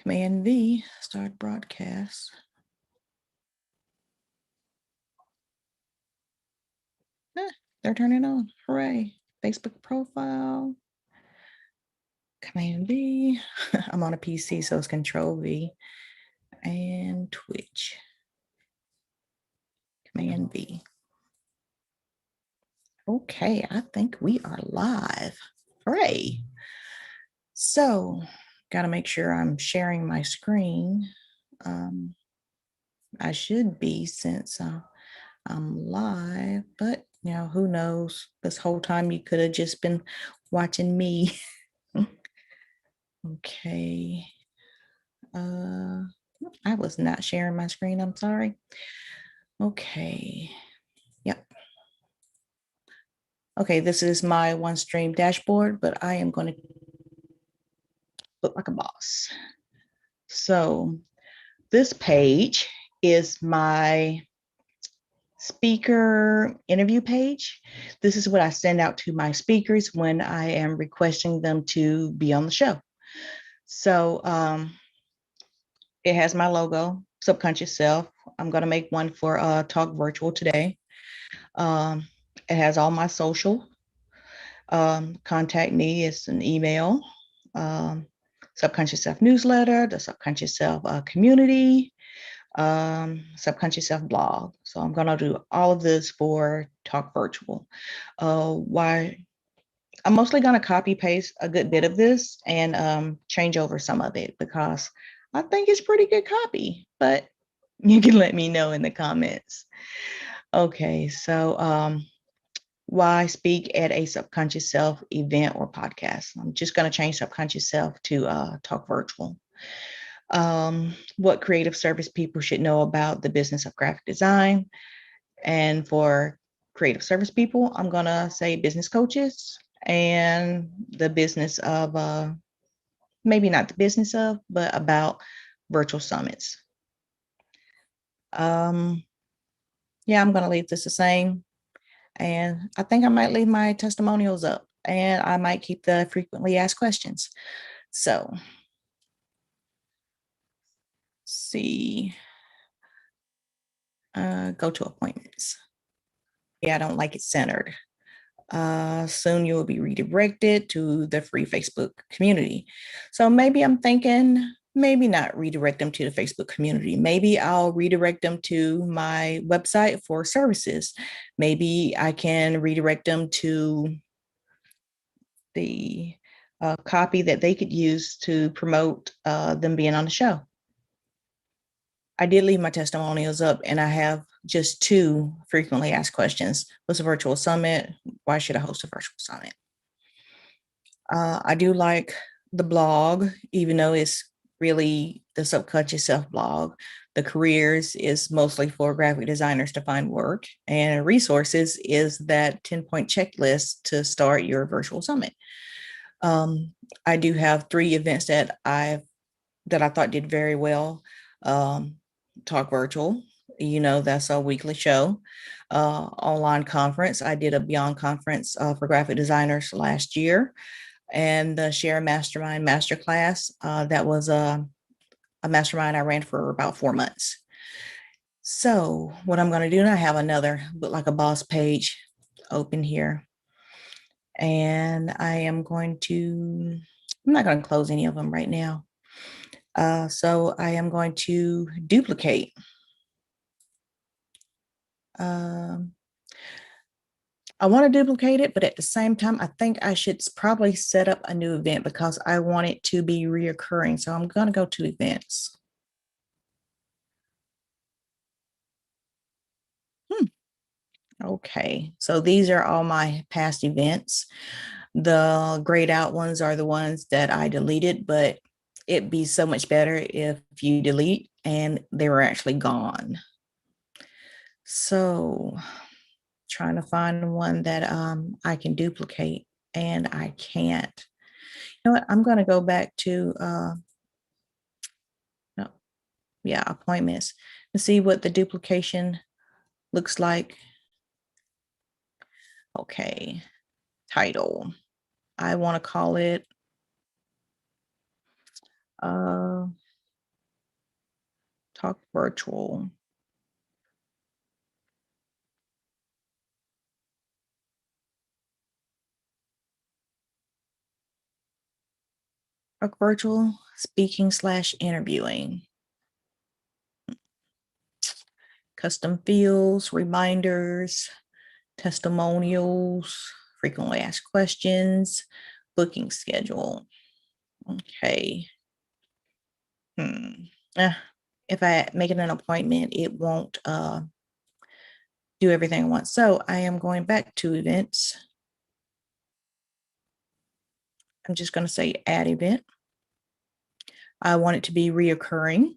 Command V, start broadcast. They're turning on. Hooray. Facebook profile. Command V. I'm on a PC, so it's Control V. And Twitch. Command V. Okay, I think we are live. Hooray. So, got to make sure I'm sharing my screen. I should be since I'm live, but who knows? This whole time you could have just been watching me. Okay. I was not sharing my screen. I'm sorry. Okay. Yep. Okay, this is my OneStream dashboard, but I am going to look like a boss. So this page is my speaker interview page. This is what I send out to my speakers when I am requesting them to be on the show. So it has my logo, Subconscious Self. I'm going to make one for Talk Virtual today. It has all my social. Contact me. It's an email. Subconscious Self newsletter, the Subconscious Self community, Subconscious Self blog. So I'm going to do all of this for Talk Virtual. Why? I'm mostly going to copy paste a good bit of this and change over some of it because I think it's pretty good copy, but you can let me know in the comments. Okay, so why speak at a Subconscious Self event or podcast? I'm just going to change Subconscious Self to Talk Virtual. What creative service people should know about the business of graphic design. And for creative service people, I'm going to say business coaches and the business of, maybe not the business of, but about virtual summits. Yeah, I'm going to leave this the same. And I think I might leave my testimonials up and I might keep the frequently asked questions. So, see, go to appointments. Yeah, I don't like it centered. Soon you will be redirected to the free Facebook community. So maybe I'm thinking, maybe not redirect them to the Facebook community. Maybe I'll redirect them to my website for services. Maybe I can redirect them to the copy that they could use to promote them being on the show. I did leave my testimonials up and I have just 2 frequently asked questions. What's a virtual summit? Why should I host a virtual summit? I do like the blog, even though it's really the Subconscious Self blog. The careers is mostly for graphic designers to find work, and resources is that 10-point checklist to start your virtual summit. I do have 3 events that I thought did very well. Talk Virtual, that's a weekly show. Online conference, I did a Beyond conference for graphic designers last year, and the Share Mastermind Masterclass, that was a mastermind I ran for about 4 months. So what I'm going to do, I have another Look Like a Boss page open here, and I'm not going to close any of them right now. So I am going to duplicate. I want to duplicate it, but at the same time, I think I should probably set up a new event because I want it to be reoccurring. So I'm going to go to events. Okay, so these are all my past events. The grayed out ones are the ones that I deleted, but it'd be so much better if you delete and they were actually gone. So trying to find one that I can duplicate, and I can't. You know what? I'm going to go back to appointments and see what the duplication looks like. Okay, title. I want to call it Talk virtual. Talk virtual speaking / interviewing. Custom fields, reminders, testimonials, frequently asked questions, booking schedule. Okay. If I make it an appointment, it won't do everything I want. So I am going back to events. I'm just going to say add event. I want it to be reoccurring.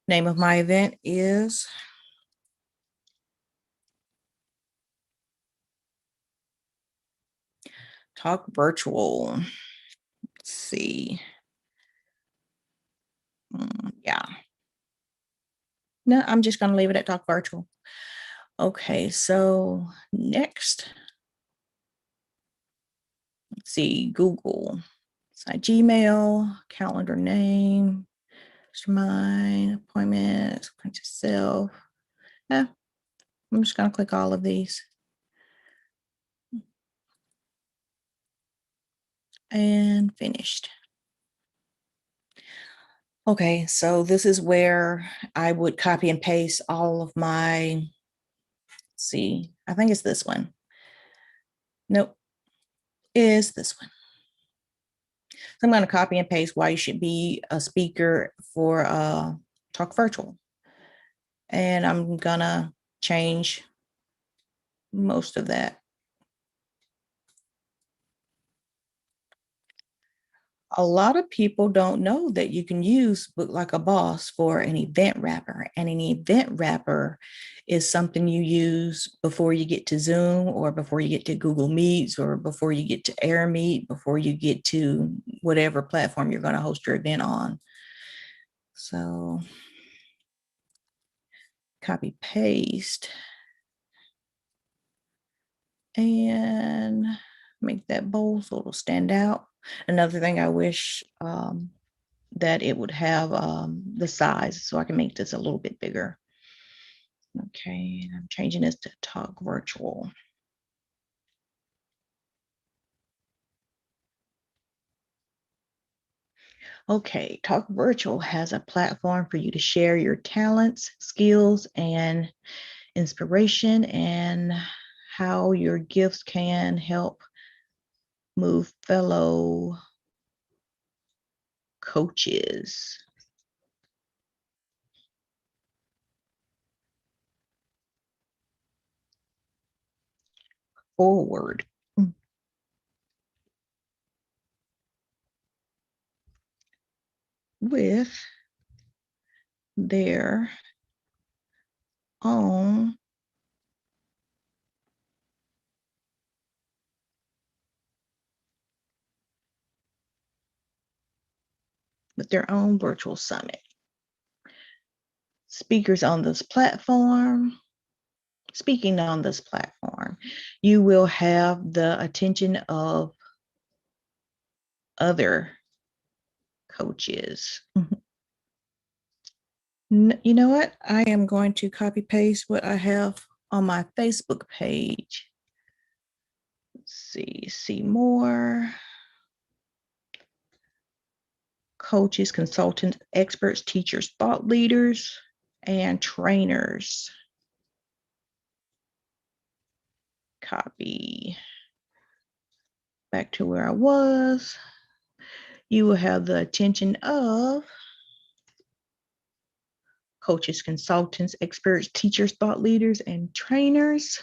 Name of my event is Talk Virtual. Let's see. Yeah. No, I'm just going to leave it at Talk Virtual. Okay, so next, let's see, Google. So Gmail, calendar name, mine, appointments, print yourself. Yeah, I'm just going to click all of these. And finished. Okay, so this is where I would copy and paste all of my, see, I think it's this one. Nope, it's this one. So I'm going to copy and paste why you should be a speaker for Talk Virtual. And I'm going to change most of that. A lot of people don't know that you can use Book Like a Boss for an event wrapper. And an event wrapper is something you use before you get to Zoom or before you get to Google Meets or before you get to AirMeet, before you get to whatever platform you're going to host your event on. So copy paste and make that bold so it'll stand out. Another thing I wish that it would have the size so I can make this a little bit bigger. Okay, I'm changing this to Talk Virtual. Okay, Talk Virtual has a platform for you to share your talents, skills, and inspiration, and how your gifts can help move fellow coaches forward with their own virtual summit. Speakers on this platform, speaking on this platform, you will have the attention of other coaches. You know what? I am going to copy paste what I have on my Facebook page. Let's see more. Coaches, consultants, experts, teachers, thought leaders, and trainers. Copy back to where I was. You will have the attention of coaches, consultants, experts, teachers, thought leaders, and trainers.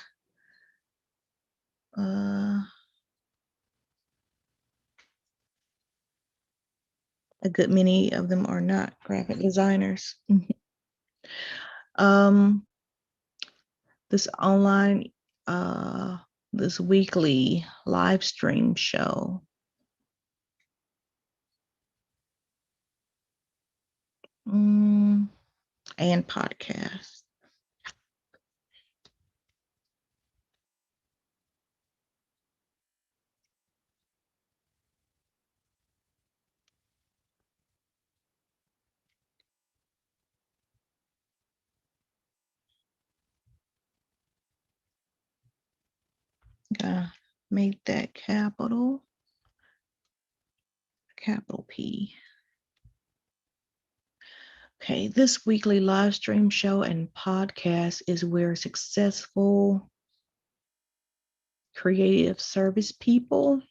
A good many of them are not graphic designers. This online, this weekly live stream show. And podcast. Gotta make that capital P. Okay, this weekly live stream show and podcast is where successful creative service people,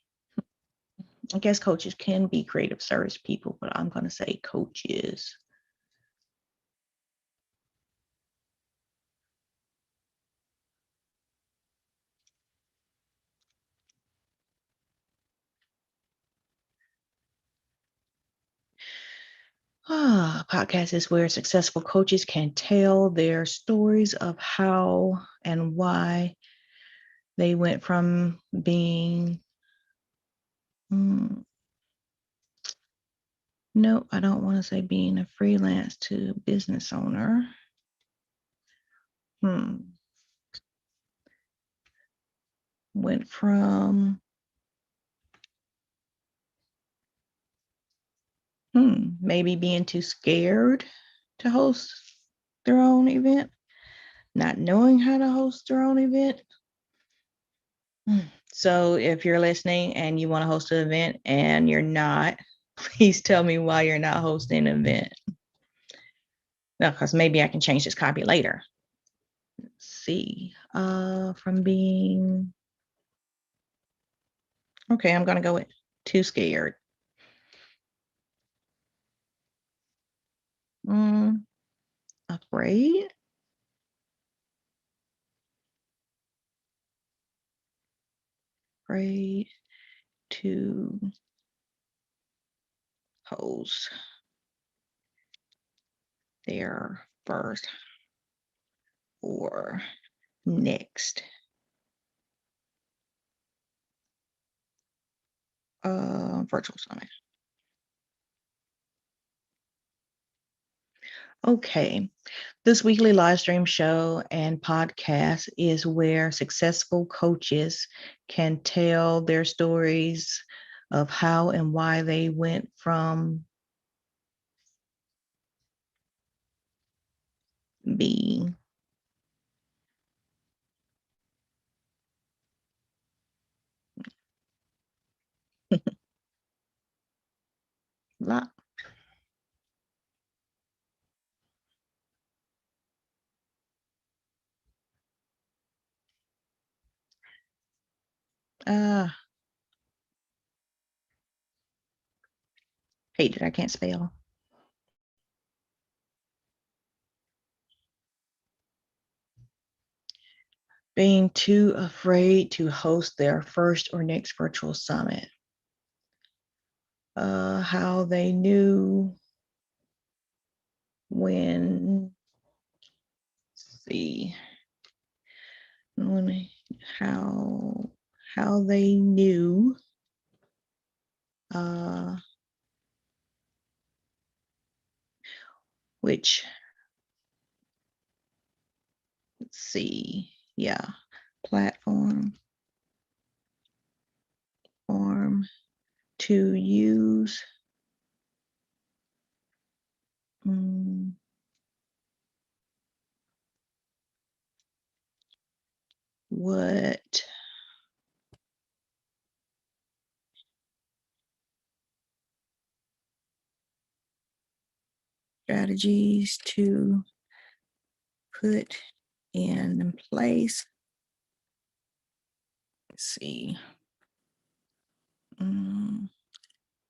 I guess coaches can be creative service people, but I'm going to say coaches. Podcast is where successful coaches can tell their stories of how and why they went from being, no, I don't want to say being a freelance to business owner. Went from maybe being too scared to host their own event, not knowing how to host their own event. So if you're listening and you want to host an event and you're not, please tell me why you're not hosting an event. No, because maybe I can change this copy later. Let's see. From being, okay, I'm going to go with too scared. Afraid. Afraid to host their first or next virtual summit. Okay, this weekly live stream show and podcast is where successful coaches can tell their stories of how and why they went from being lot. Hate it, I can't spell. Being too afraid to host their first or next virtual summit. How they knew when, see, when, how they knew which, let's see, yeah, platform to use. What strategies to put in place. Let's see.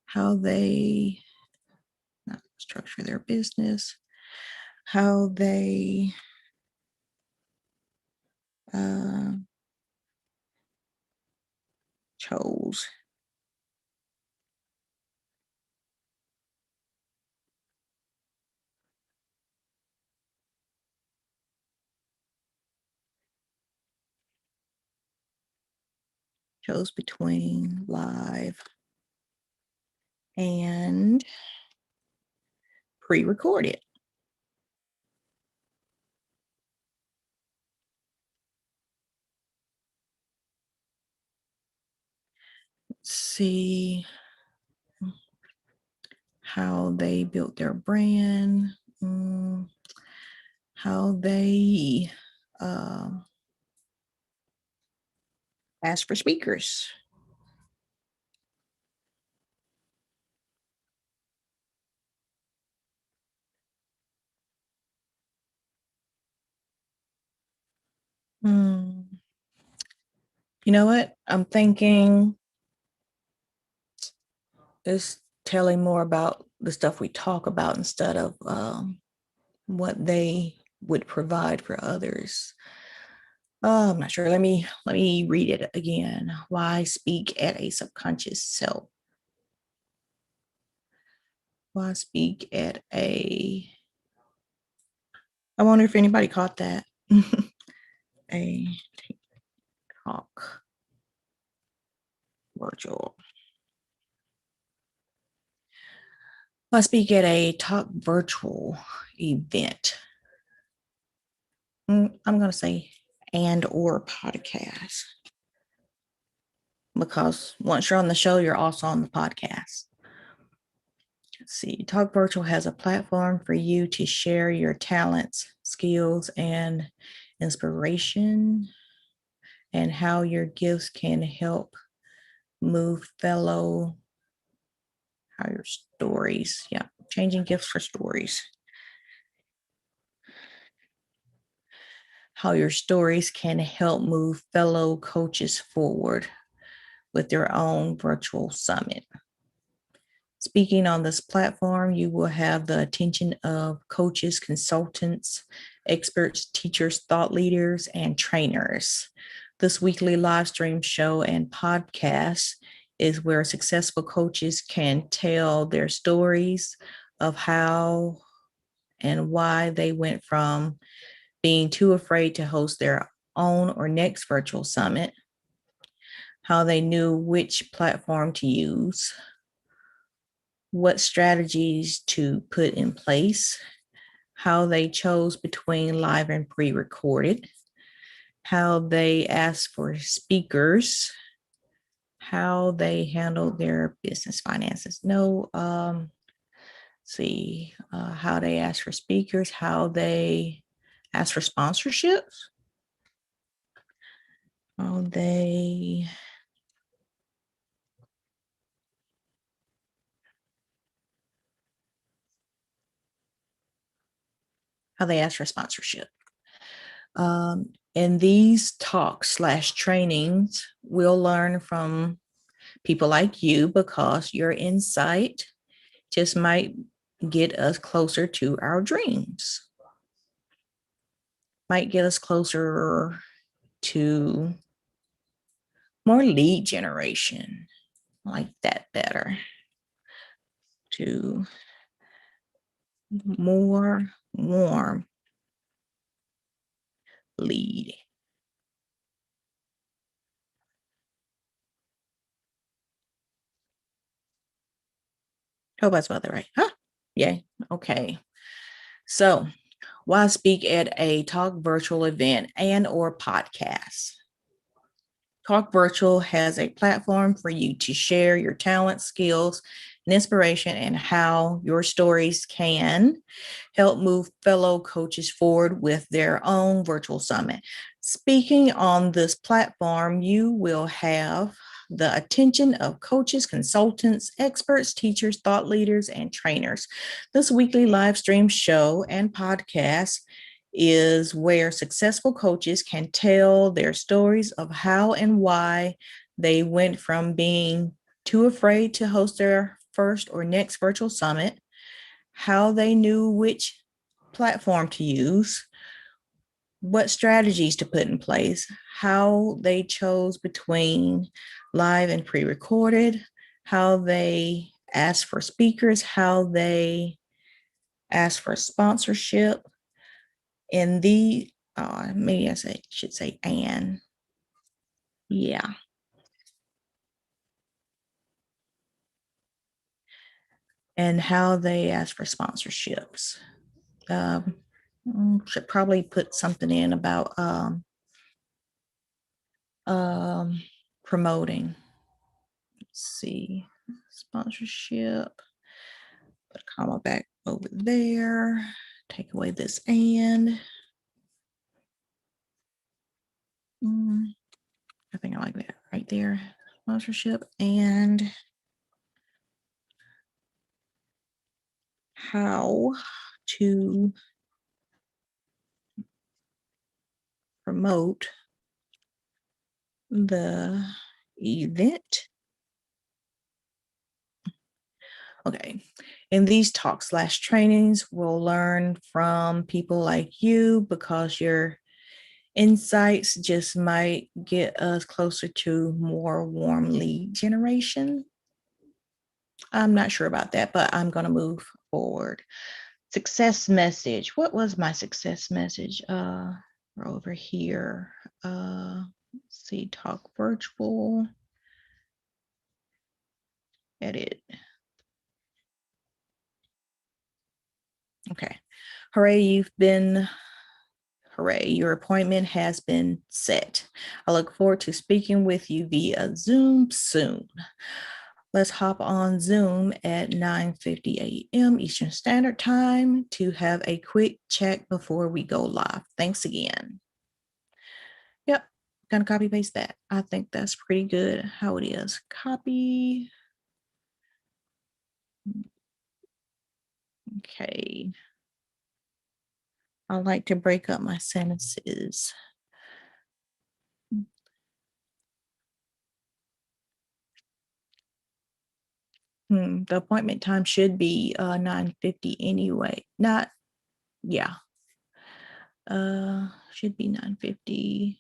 How they structure their business, how they chose between live and pre-recorded. Let's see how they built their brand, how they ask for speakers. You know what? I'm thinking it's telling more about the stuff we talk about instead of what they would provide for others. I'm not sure. Let me read it again. Why speak at a subconscious self? Why speak at a? I wonder if anybody caught that. A talk virtual. Why speak at a talk virtual event? I'm going to say and or podcast, because once you're on the show, you're also on the podcast. Let's see. Talk Virtual has a platform for you to share your talents, skills, and inspiration, and how your gifts can help move fellow, how your stories, yeah, changing gifts for stories. How your stories can help move fellow coaches forward with their own virtual summit. Speaking on this platform, you will have the attention of coaches, consultants, experts, teachers, thought leaders, and trainers. This weekly live stream show and podcast is where successful coaches can tell their stories of how and why they went from being too afraid to host their own or next virtual summit, how they knew which platform to use, what strategies to put in place, how they chose between live and pre-recorded, how they asked for speakers, how they handled their business finances. How they asked for speakers, how they asked for sponsorships, how they asked for sponsorship. In these talks/trainings, we'll learn from people like you, because your insight just might get us closer to our dreams, might get us closer to more lead generation, like that better, to more warm lead. Hope I spelled that right. Huh? Yay. Okay. So, why speak at a talk virtual event and or podcast? Talk Virtual has a platform for you to share your talents, skills, and inspiration, and how your stories can help move fellow coaches forward with their own virtual summit. Speaking on this platform, you will have the attention of coaches, consultants, experts, teachers, thought leaders, and trainers. This weekly live stream show and podcast is where successful coaches can tell their stories of how and why they went from being too afraid to host their first or next virtual summit, how they knew which platform to use, what strategies to put in place, how they chose between live and pre-recorded, how they asked for speakers, how they asked for sponsorship. And maybe should say and. Yeah. And how they ask for sponsorships. Um, should probably put something in about promoting. Let's see, sponsorship. Put a comma back over there. Take away this and. I think I like that. right there, sponsorship, and how to promote the event. Okay. In these talks/trainings, we'll learn from people like you because your insights just might get us closer to more warm lead generation. I'm not sure about that, but I'm going to move forward. Success message. What was my success message? We're over here. Let's see, talk virtual. Edit. Okay. Hooray, your appointment has been set. I look forward to speaking with you via Zoom soon. Let's hop on Zoom at 9:50 a.m. Eastern Standard Time to have a quick check before we go live. Thanks again. Yep, gonna copy paste that. I think that's pretty good how it is. Copy. Okay. I like to break up my sentences. The appointment time should be 9:50 anyway. Not, yeah. Should be 9:50.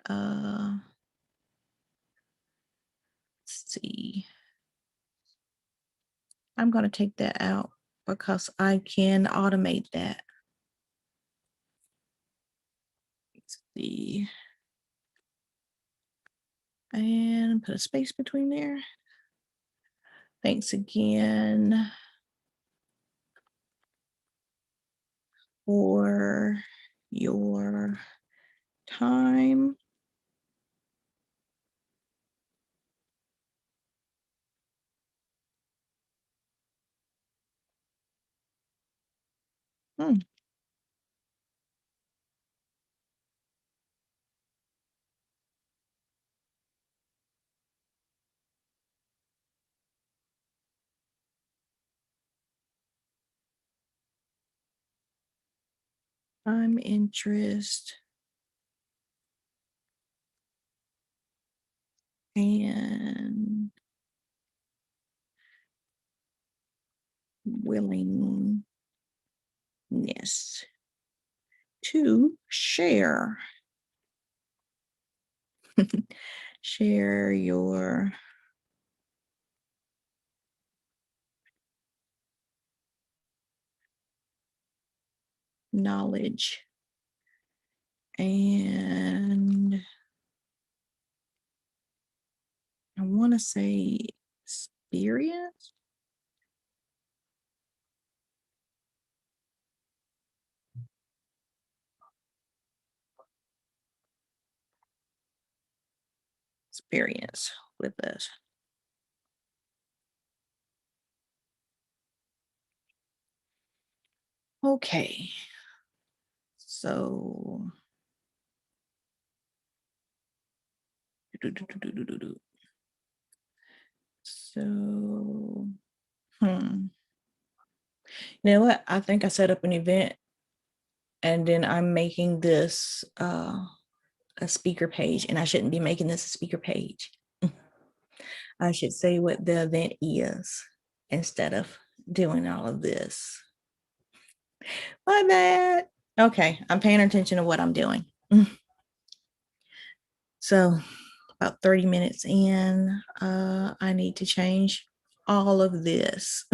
Let's see. I'm going to take that out because I can automate that. Let's see. And put a space between there. Thanks again for your time. Time, interest, and willingness to share. Share your knowledge and I want to say experience. Experience with this. Okay. So so you know what? I think I set up an event and then I'm making this a speaker page, and I shouldn't be making this a speaker page. I should say what the event is instead of doing all of this. My bad. Okay, I'm paying attention to what I'm doing. So about 30 minutes in, I need to change all of this.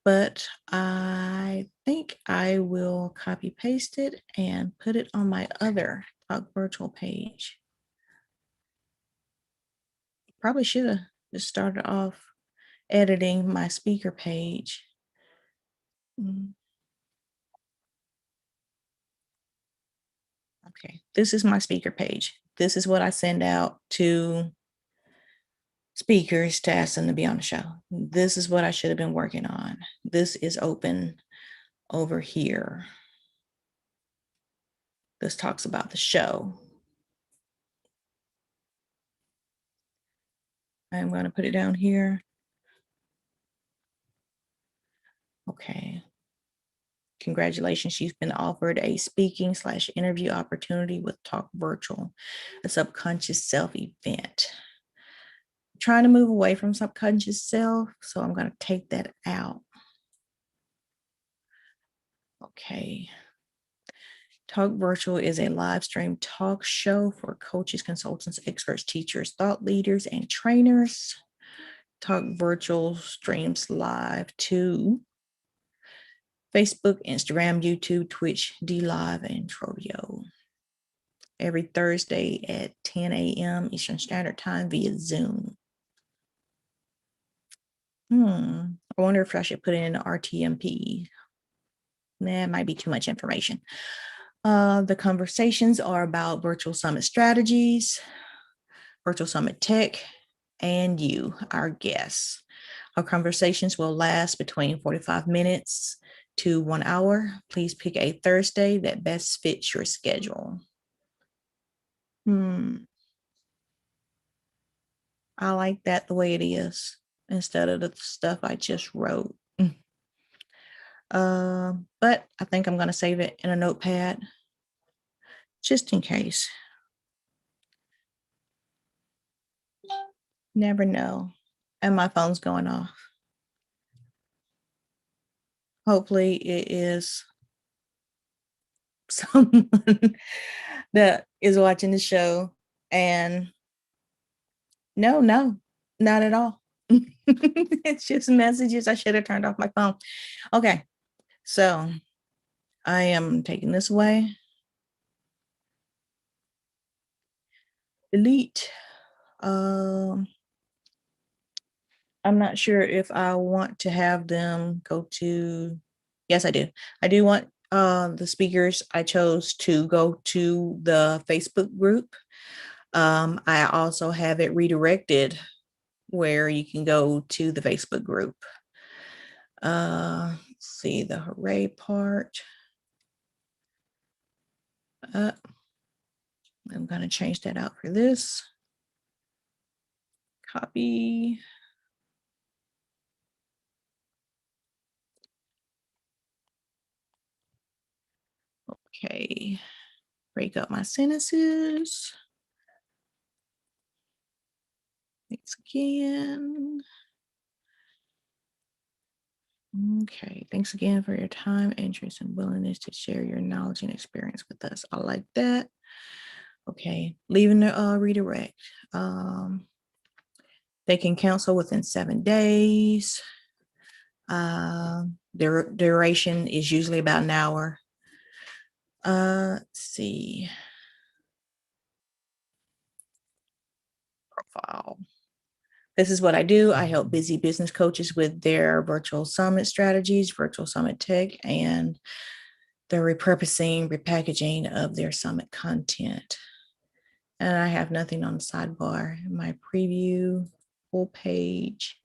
But I think I will copy paste it and put it on my other Talk Virtual page. Probably should have just started off editing my speaker page. Okay, this is my speaker page. This is what I send out to speakers to ask them to be on the show. This is what I should have been working on. This is open over here. This talks about the show. I'm going to put it down here. Okay. Congratulations, she's been offered a speaking/interview opportunity with Talk Virtual, a subconscious self event. I'm trying to move away from subconscious self, so I'm going to take that out. Okay. Talk Virtual is a live stream talk show for coaches, consultants, experts, teachers, thought leaders, and trainers. Talk Virtual streams live to Facebook, Instagram, YouTube, Twitch, DLive, and Trovio every Thursday at 10 a.m. Eastern Standard Time via Zoom. I wonder if I should put in RTMP. Nah, it might be too much information. The conversations are about virtual summit strategies, virtual summit tech, and you, our guests. Our conversations will last between 45 minutes to 1 hour. Please pick a Thursday that best fits your schedule. I like that the way it is instead of the stuff I just wrote. But I think I'm going to save it in a notepad just in case. Never know. And my phone's going off. Hopefully it is someone that is watching the show. And no, not at all. It's just messages. I should have turned off my phone. Okay. So I am taking this away. Delete. I'm not sure if I want to have them go to, yes, I do. I do want the speakers I chose to go to the Facebook group. I also have it redirected where you can go to the Facebook group. Let's see the hooray part. I'm going to change that out for this. Copy. Okay. Break up my sentences. Thanks again. Okay, thanks again for your time, interest, and willingness to share your knowledge and experience with us. I like that. Okay, leaving the redirect. They can cancel within 7 days. Their duration is usually about an hour. Let's see. Profile. This is what I do. I help busy business coaches with their virtual summit strategies, virtual summit tech, and the repurposing, repackaging of their summit content. And I have nothing on the sidebar. My preview, full page.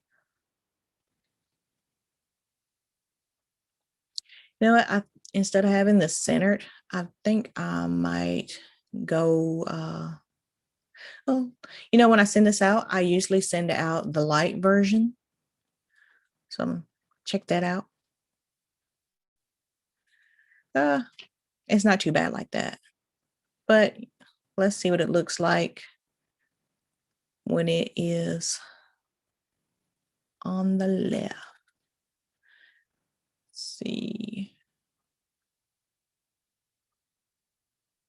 You know what? Instead of having this centered, I think I might go. When I send this out, I usually send out the light version. So check that out. It's not too bad like that. But let's see what it looks like when it is on the left. Let's see.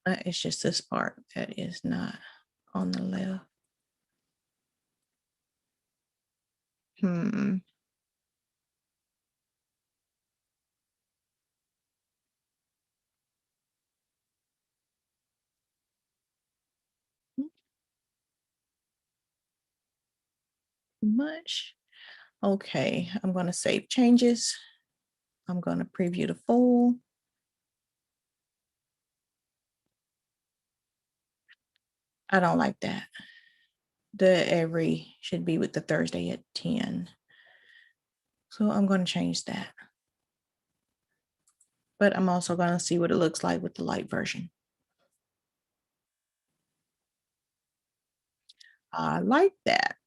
It's just this part that is not on the left. Much. Okay, I'm going to save changes. I'm going to preview the full. I don't like that. The every should be with the Thursday at 10. So I'm going to change that. But I'm also going to see what it looks like with the light version. I like that.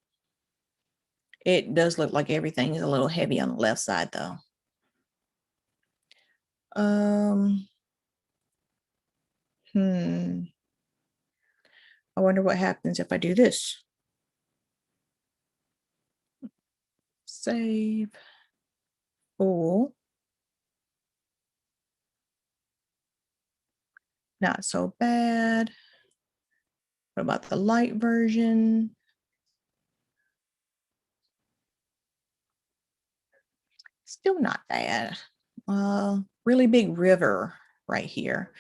It does look like everything is a little heavy on the left side though. I wonder what happens if I do this. Save. Oh, not so bad. What about the light version? Still not bad. Really big river right here.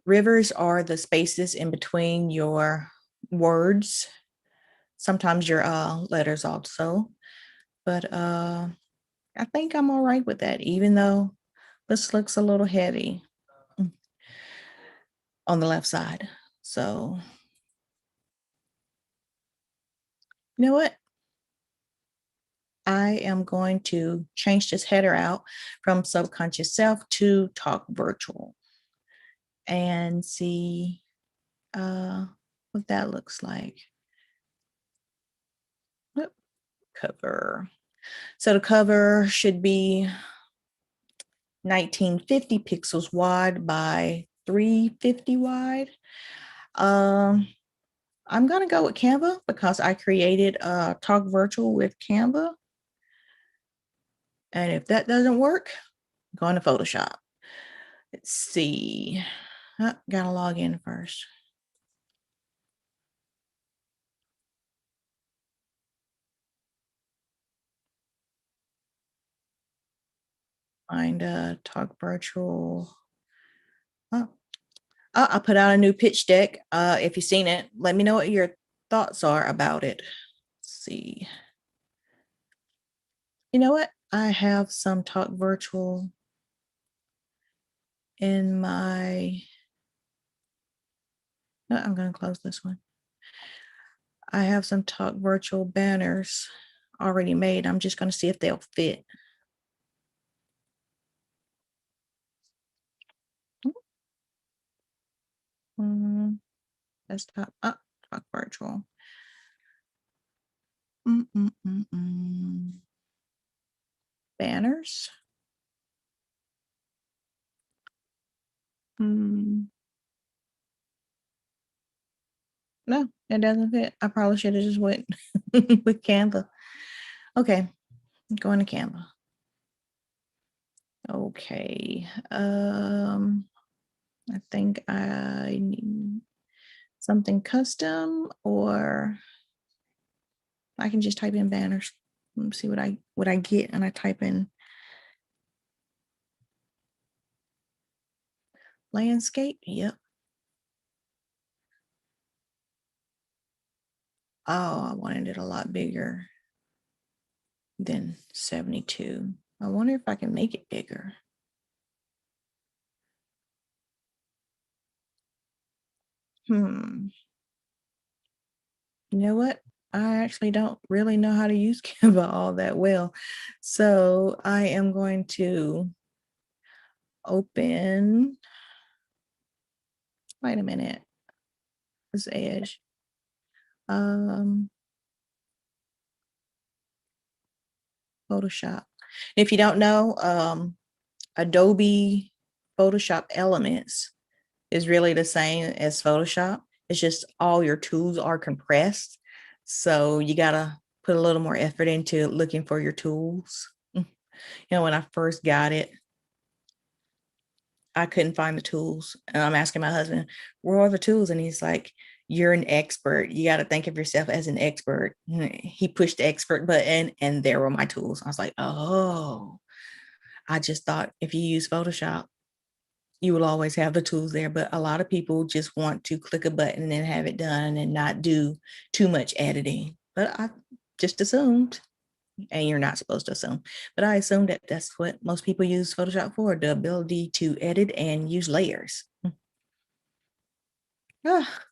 Rivers are the spaces in between your words, sometimes your letters also. But I think I'm all right with that, even though this looks a little heavy on the left side. So, you know what? I am going to change this header out from subconscious self to talk virtual and see what that looks like. Oop, cover. So the cover should be 1950 pixels wide by 350 wide. Um, I'm gonna go with Canva because I created Talk Virtual with Canva. And if that doesn't work, go into Photoshop. Let's see. Gotta log in first. Find Talk Virtual. Oh, I put out a new pitch deck. If you've seen it, let me know what your thoughts are about it. Let's see. You know what? I have some Talk Virtual in my. No, I'm going to close this one. I have some Talk Virtual banners already made. I'm just going to see if they'll fit. Desktop. Talk Virtual. Banners. No, it doesn't fit. I probably should have just went with Canva. Okay, going to Canva. Okay. I think I need something custom, or I can just type in banners. Let me see what I get, and I type in landscape. Yep. Oh, I wanted it a lot bigger than 72. I wonder if I can make it bigger. You know what? I actually don't really know how to use Canva all that well. So I am going to open, wait a minute, this edge. Photoshop. If you don't know, Adobe Photoshop Elements is really the same as Photoshop. It's just all your tools are compressed. So you gotta put a little more effort into looking for your tools. You know, when I first got it, I couldn't find the tools. And I'm asking my husband, where are the tools? And he's like, you're an expert. You got to think of yourself as an expert. He pushed the expert button and there were my tools. I was like, oh, I just thought if you use Photoshop, you will always have the tools there. But a lot of people just want to click a button and have it done and not do too much editing. But I just assumed, and you're not supposed to assume, but I assume that that's what most people use Photoshop for, the ability to edit and use layers.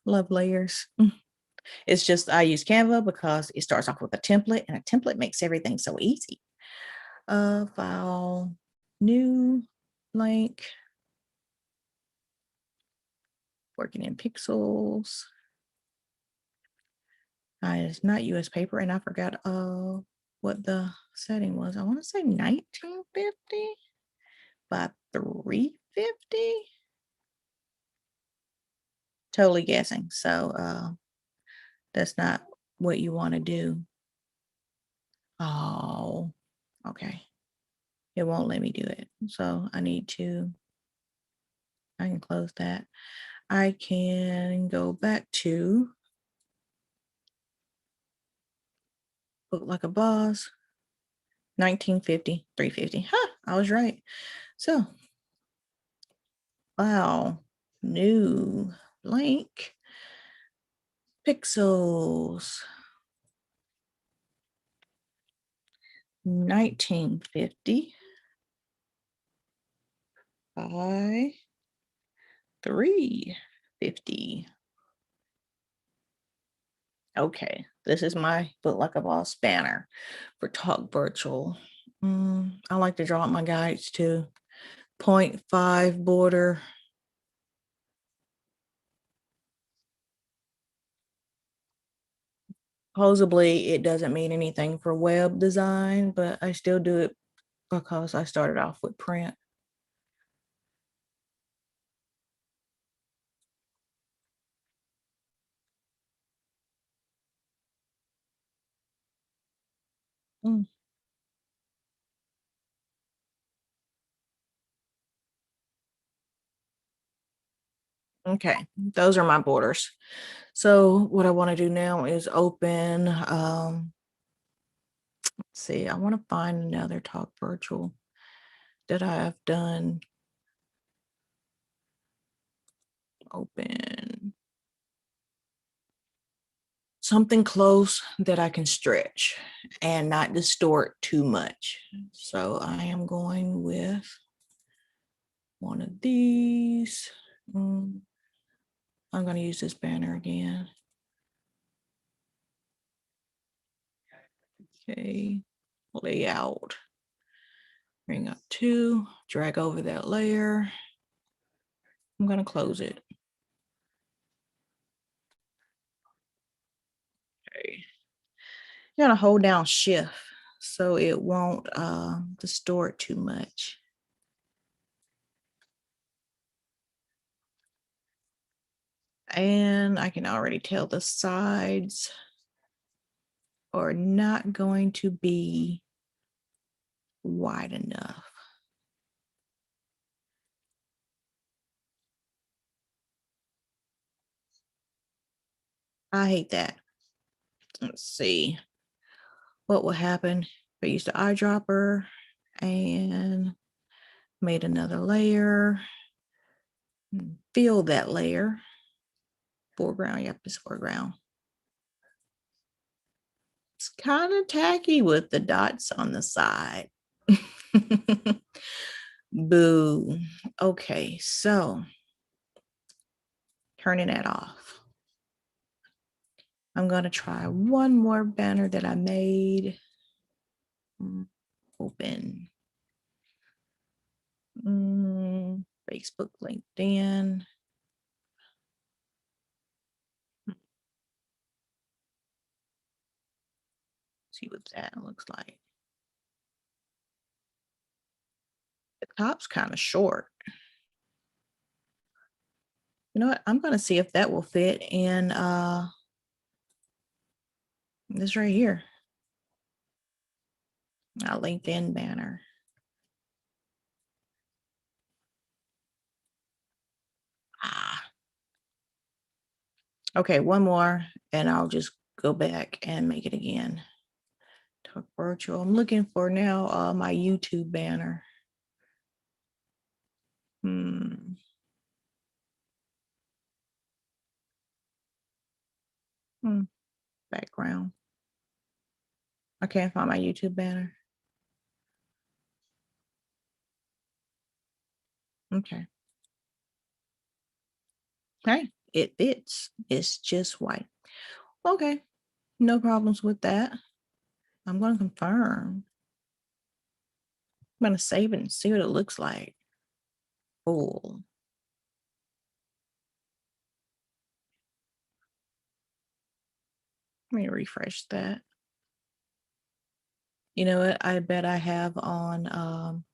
Love layers. It's just I use Canva because it starts off with a template, and a template makes everything so easy. File, new, blank, working in pixels. It's not US paper, and I forgot what the setting was. I want to say 1950 by 350. Totally guessing. So that's not what you want to do. Oh, okay. It won't let me do it. So I can close that. I can go back to Book Like a Boss, 1950, 350. I was right. So, wow, new blank pixels, 1950 by 350. Okay, this is my Book Like a Boss banner for Talk Virtual. I like to draw out my guides too. 0.5 border. Supposedly, it doesn't mean anything for web design, but I still do it because I started off with print. Mm, Okay, those are my borders. So what I want to do now is open, let's see, I want to find another Talk Virtual that I have done. Open something close that I can stretch and not distort too much. So I am going with one of these. I'm going to use this banner again. Okay, layout. Bring up 2, drag over that layer. I'm going to close it. Okay. You're going to hold down Shift so it won't distort too much. And I can already tell the sides are not going to be wide enough. I hate that. Let's see what will happen if I use the eyedropper and made another layer. Fill that layer. Foreground, yep, it's foreground. It's kind of tacky with the dots on the side. Boo. Okay, so turning that off. I'm going to try one more banner that I made. Open. Facebook, LinkedIn. See what that looks like. The top's kind of short. You know what? I'm going to see if that will fit in this right here. A LinkedIn banner. Okay, one more, and I'll just go back and make it again. Talk virtual. I'm looking for now my YouTube banner. Background. I can't find my YouTube banner. Okay. Hey, it fits. It's just white. Okay. No problems with that. I'm going to confirm. I'm going to save it and see what it looks like. Cool. Let me refresh that. You know what? I bet I have on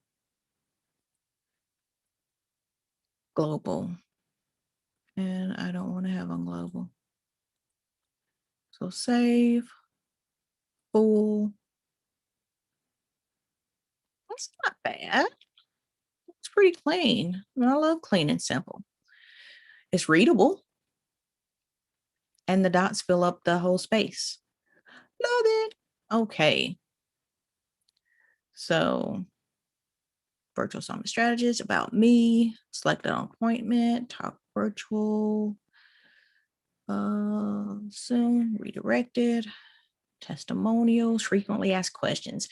global, and I don't want to have on global. So save, full. That's not bad. It's pretty clean. I love clean and simple. It's readable, and the dots fill up the whole space. Love it. Okay. So virtual summit strategist, about me, select an appointment, talk virtual, soon, redirected, testimonials, frequently asked questions.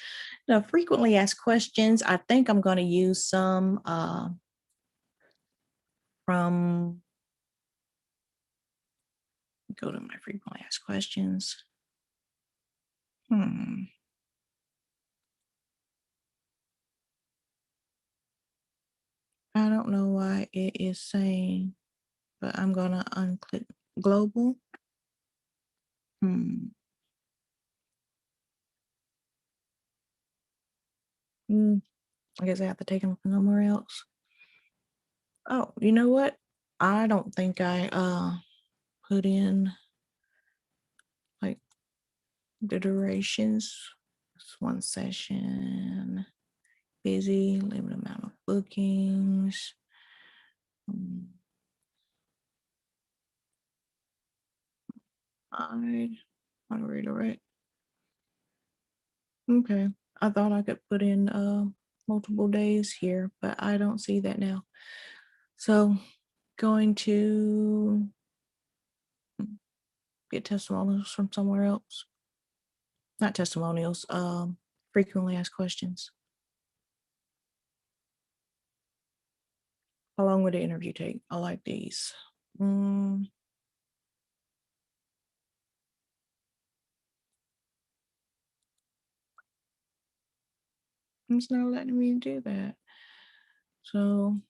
Now, frequently asked questions, I think I'm going to use some from, go to my frequently asked questions. I don't know why it is saying, but I'm going to unclick global. I guess I have to take them from somewhere else. Oh, you know what? I don't think I put in like the durations. It's one session, busy, limited amount of bookings. I want to redirect. Okay. I thought I could put in multiple days here, but I don't see that now. So going to get testimonials from somewhere else. Not testimonials, frequently asked questions. How long would the interview take? I like these. It's not letting me do that. So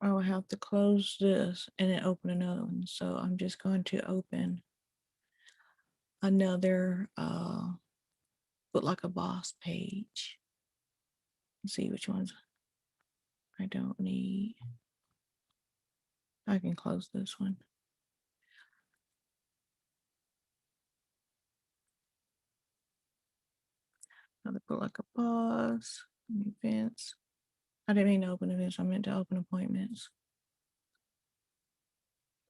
I will have to close this and then open another one. So I'm just going to open another put like a boss page. Let's see which ones I don't need. I can close this one. Another put like a boss, events. I didn't mean to open events, I meant to open appointments.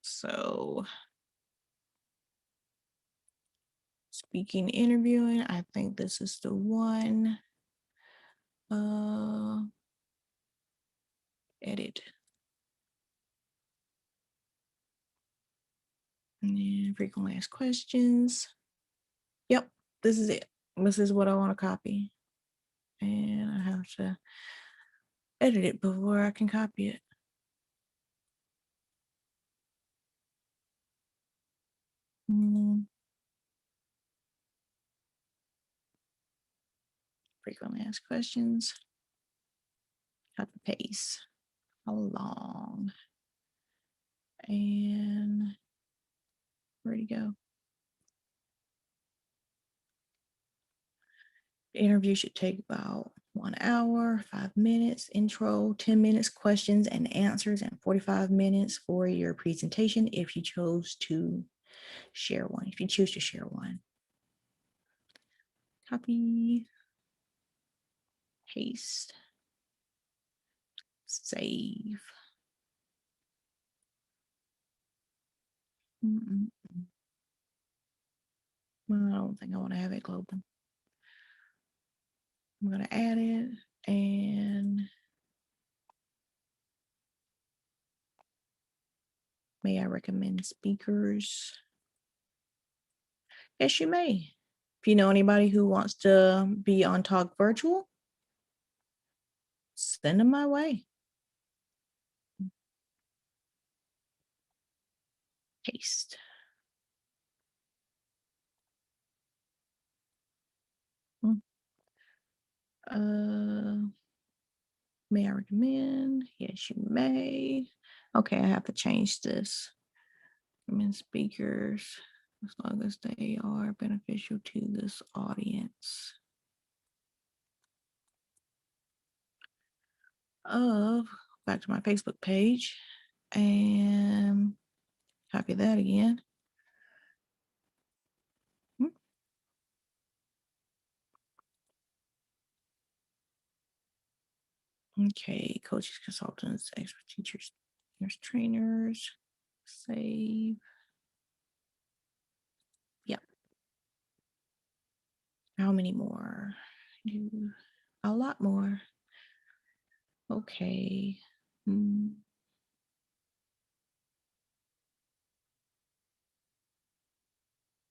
So speaking, interviewing, I think this is the one. Edit. And then frequently asked questions. Yep, this is it. This is what I want to copy. And I have to edit it before I can copy it. Frequently asked questions. Copy paste. How long? And where'd he go? The interview should take about 1 hour, 5 minutes, intro, 10 minutes, questions and answers, and 45 minutes for your presentation if you chose to share one. If you choose to share one. Copy, paste, save. Well, I don't think I want to have it global. I'm going to add it and may I recommend speakers? Yes, you may. If you know anybody who wants to be on Talk Virtual, send them my way. Paste. May I recommend? Yes, you may. Okay, I have to change this. Recommend speakers. as long as they are beneficial to this audience. Back to my Facebook page and copy that again. Okay, coaches, consultants, expert teachers, nurse trainers, save. Yep. How many more? A lot more. Okay.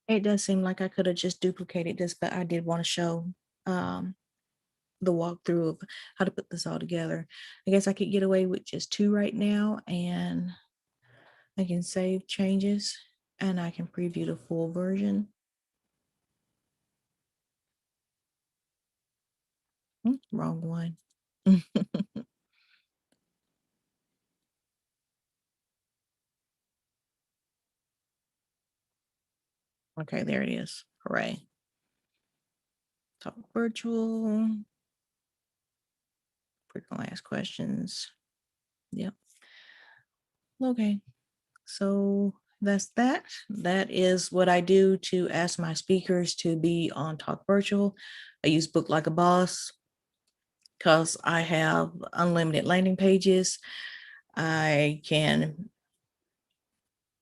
It does seem like I could have just duplicated this, but I did want to show the walkthrough of how to put this all together. I guess I could get away with just 2 right now, and I can save changes and I can preview the full version. Wrong one. Okay, there it is. Hooray. Talk virtual. Frequently asked questions. Yep. Okay. So that's that. That is what I do to ask my speakers to be on Talk Virtual. I use Book Like a Boss because I have unlimited landing pages. I can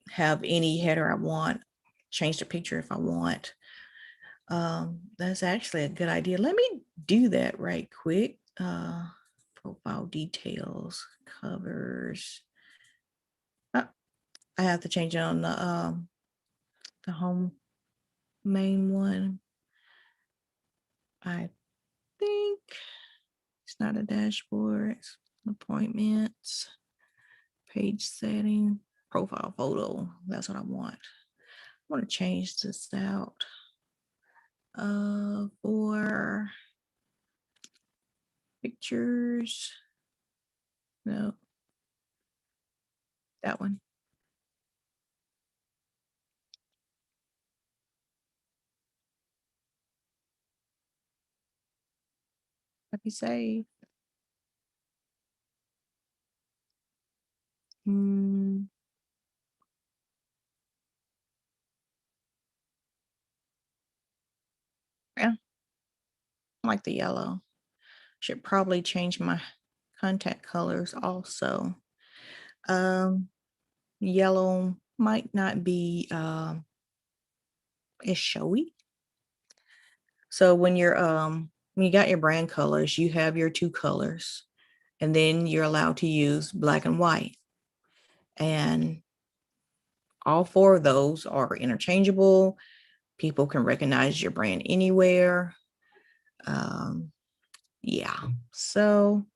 have any header I want, change the picture if I want. That's actually a good idea. Let me do that right quick. Profile details, covers. I have to change it on the home main one. I think it's not a dashboard. It's appointments, page setting, profile photo. That's what I want. I want to change this out for pictures. No, that one. Happy save. Yeah, I like the yellow. Should probably change my contact colors also. Yellow might not be as showy. So when you got your brand colors, you have your 2 colors, and then you're allowed to use black and white. And all 4 of those are interchangeable. People can recognize your brand anywhere. Yeah, so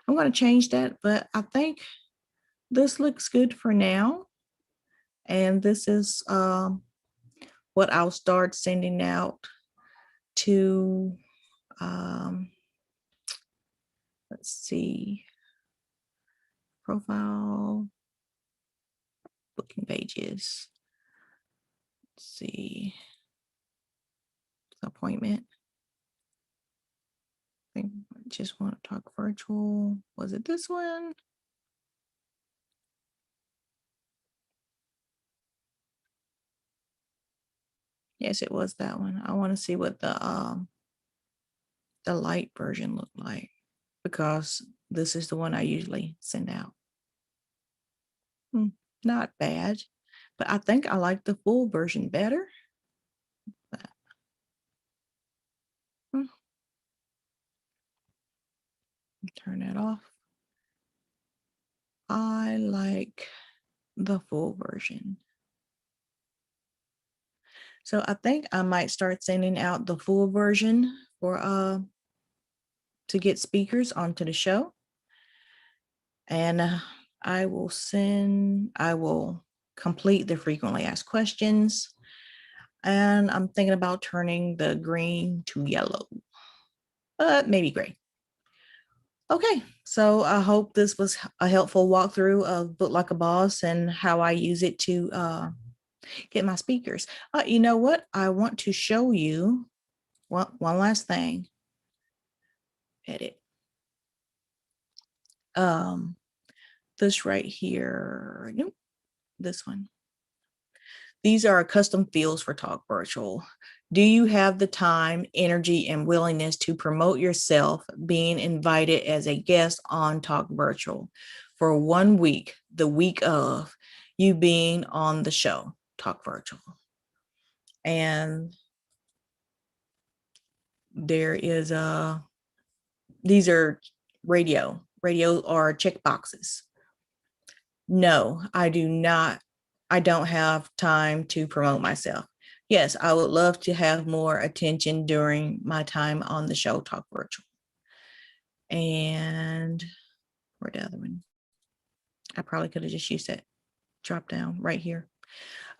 I'm going to change that, but I think this looks good for now. And this is what I'll start sending out to, let's see, profile, booking pages. Let's see, appointment. I think I just want to talk virtual. Was it this one? Yes, it was that one. I want to see what the light version looked like, because this is the one I usually send out. Not bad, but I think I like the full version better. Turn that off. I like the full version. So I think I might start sending out the full version for to get speakers onto the show. And I will complete the frequently asked questions. And I'm thinking about turning the green to yellow, but maybe gray. Okay, so I hope this was a helpful walkthrough of Book Like a Boss and how I use it to get my speakers. You know what? I want to show you one last thing. Edit. This right here. Nope, this one. These are custom fields for Talk Virtual. Do you have the time, energy, and willingness to promote yourself being invited as a guest on Talk Virtual for 1 week, the week of you being on the show, Talk Virtual? And there is these are radio are check boxes. No, I do not. I don't have time to promote myself. Yes, I would love to have more attention during my time on the show, Talk Virtual. And where the other one? I probably could have just used that drop down right here.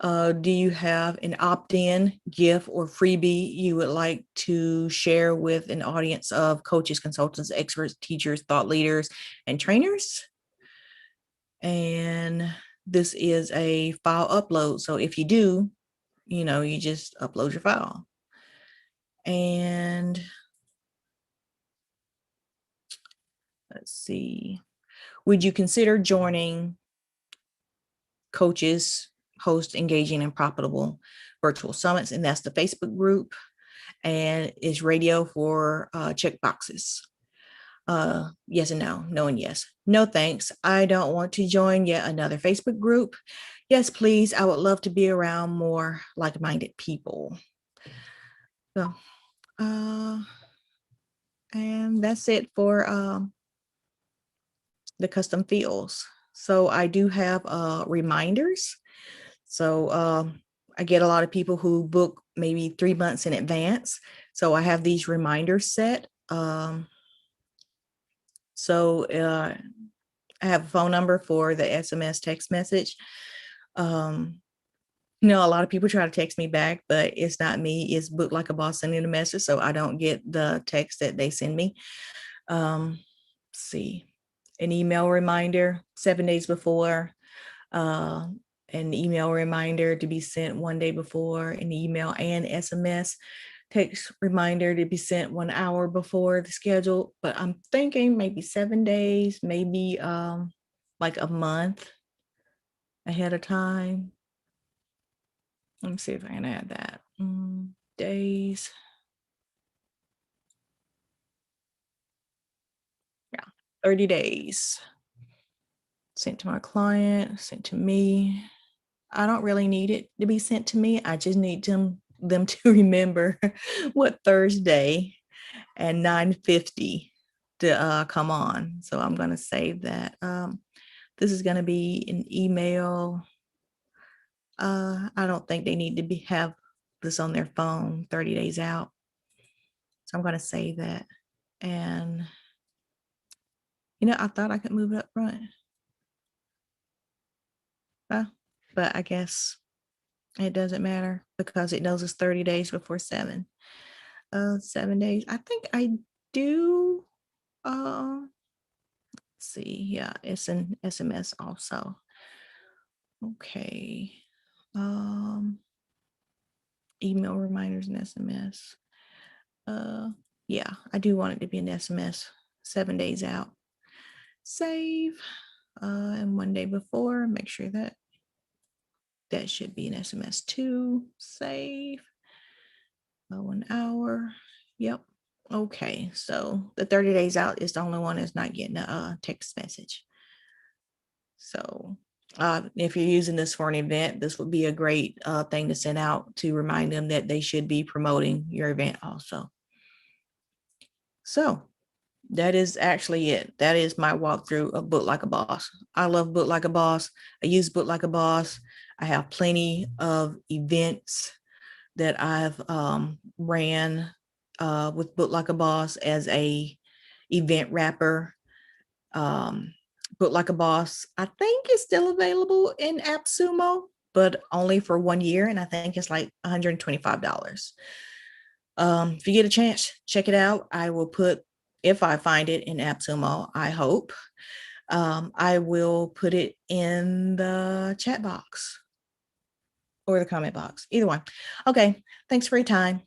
Do you have an opt-in, gift, or freebie you would like to share with an audience of coaches, consultants, experts, teachers, thought leaders, and trainers? And this is a file upload. So if you do, you just upload your file. And let's see. Would you consider joining coaches, host engaging and profitable virtual summits? And that's the Facebook group. And it's radio for check boxes. Yes and no, no and yes. No, thanks. I don't want to join yet another Facebook group. Yes, please. I would love to be around more like-minded people. So, and that's it for the custom fields. So I do have reminders. So I get a lot of people who book maybe 3 months in advance. So I have these reminders set. So I have a phone number for the SMS text message. A lot of people try to text me back, but it's not me. It's Book Like a Boss sending a message, so I don't get the text that they send me. Let's see, an email reminder 7 days before, an email reminder to be sent 1 day before, an email and SMS text reminder to be sent 1 hour before the schedule. But I'm thinking maybe 7 days, maybe like a month ahead of time. Let me see if I can add that. Days. Yeah, 30 days. Sent to my client, sent to me. I don't really need it to be sent to me. I just need them to remember what Thursday and 9:50 to come on. So I'm going to save that. This is going to be an email. I don't think they need to have this on their phone 30 days out. So I'm going to save that. And, I thought I could move it up front. But I guess it doesn't matter because it knows it's 30 days before 7. 7 days. I think I do. Let's see. Yeah, it's an SMS also. Okay. Email reminders and SMS. Yeah, I do want it to be an SMS 7 days out. Save. And 1 day before, make sure that should be an SMS too. Save. 1 hour. Yep. Okay, so the 30 days out is the only one that's not getting a text message. So if you're using this for an event, this would be a great thing to send out to remind them that they should be promoting your event also. So that is actually it. That is my walkthrough of Book Like a Boss. I love Book Like a Boss. I use Book Like a Boss. I have plenty of events that I've ran with Book Like a Boss as a event wrapper. Book Like a Boss, I think is still available in AppSumo, but only for 1 year. And I think it's like $125. If you get a chance, check it out. I will put, if I find it in AppSumo, I hope, I will put it in the chat box. or the comment box, either one. Okay, thanks for your time.